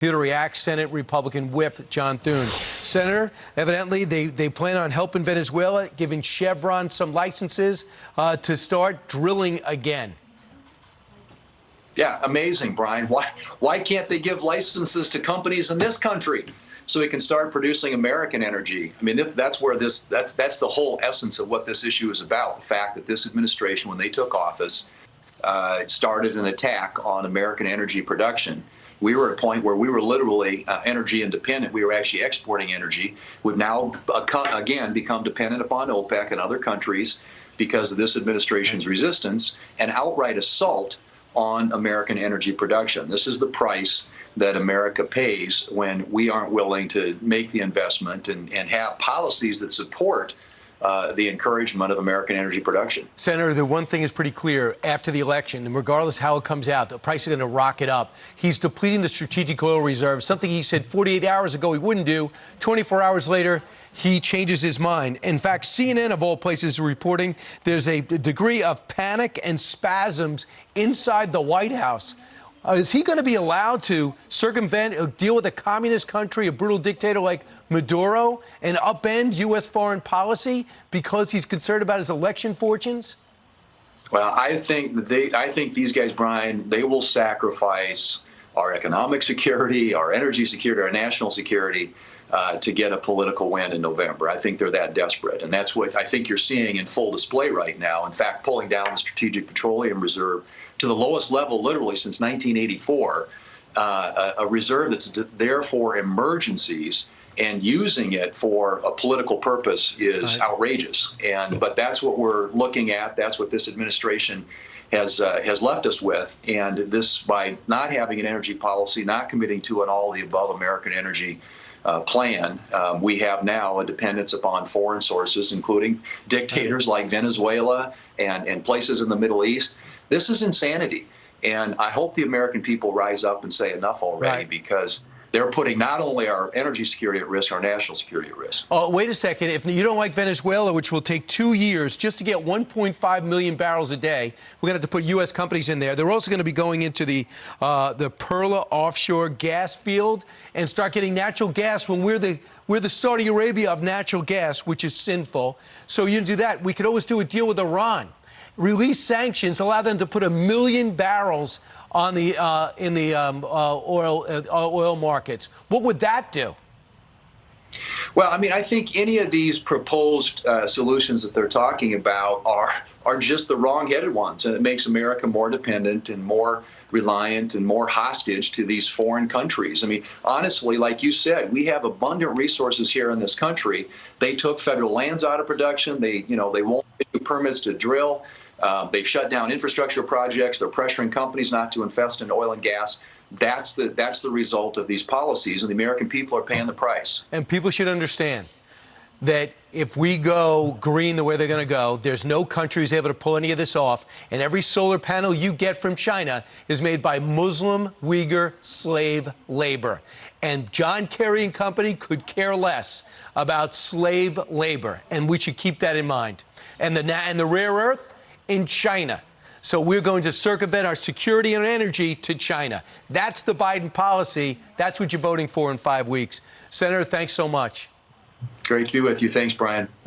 Here to react, Senate Republican Whip John Thune. Senator, evidently they plan on helping Venezuela, giving Chevron some licenses to start drilling again. Yeah, amazing, Brian. Why can't they give licenses to companies in this country so we can start producing American energy? I mean, that's the whole essence of what this issue is about. The fact that this administration, when they took office, started an attack on American energy production. We were at a point where we were literally energy independent. We were actually exporting energy. We've now, again, become dependent upon OPEC and other countries because of this administration's resistance and outright assault on American energy production. This is the price that America pays when we aren't willing to make the investment and have policies that support the encouragement of American energy production. Senator, the one thing is pretty clear after the election, and regardless how it comes out, the price is going to rocket up. He's depleting the strategic oil reserve, something he said 48 hours ago he wouldn't do. 24 hours later, he changes his mind. In fact, CNN, of all places, is reporting there's a degree of panic and spasms inside the White House. Is he going to be allowed to circumvent or deal with a communist country, a brutal dictator like Maduro, and upend U.S. foreign policy because he's concerned about his election fortunes? Well, I think these guys, Brian, they will sacrifice our economic security, our energy security, our national security to get a political win in November. I think they're that desperate. And that's what I think you're seeing in full display right now. In fact, pulling down the Strategic Petroleum Reserve to the lowest level literally since 1984, a reserve that's there for emergencies, and using it for a political purpose is outrageous. But that's what we're looking at. That's what this administration has left us with. And this, by not having an energy policy, not committing to an all-of-the-above American energy plan, we have now a dependence upon foreign sources, including dictators like Venezuela and places in the Middle East. This is insanity. And I hope the American people rise up and say enough already, because they're putting not only our energy security at risk, our national security at risk. Oh, wait a second. If you don't like Venezuela, which will take 2 years just to get 1.5 million barrels a day, we're going to have to put U.S. companies in there. They're also going to be going into the Perla offshore gas field and start getting natural gas when we're the Saudi Arabia of natural gas, which is sinful. So you do that. We could always do a deal with Iran. Release sanctions, allow them to put 1 million barrels on the in the oil markets. What would that do? Well, I mean, I think any of these proposed solutions that they're talking about are just the wrong-headed ones, and it makes America more dependent and more reliant and more hostage to these foreign countries. I mean, honestly, like you said, we have abundant resources here in this country. They took federal lands out of production. They won't issue permits to drill. They've shut down infrastructure projects. They're pressuring companies not to invest in oil and gas. That's the result of these policies, and the American people are paying the price. And people should understand that if we go green the way they're going to go, there's no country who's able to pull any of this off. And every solar panel you get from China is made by Muslim Uyghur slave labor. And John Kerry and company could care less about slave labor, and we should keep that in mind. And the rare earth in China. So we're going to circumvent our security and energy to China. That's the Biden policy. That's what you're voting for in 5 weeks. Senator, thanks so much. Great to be with you. Thanks, Brian.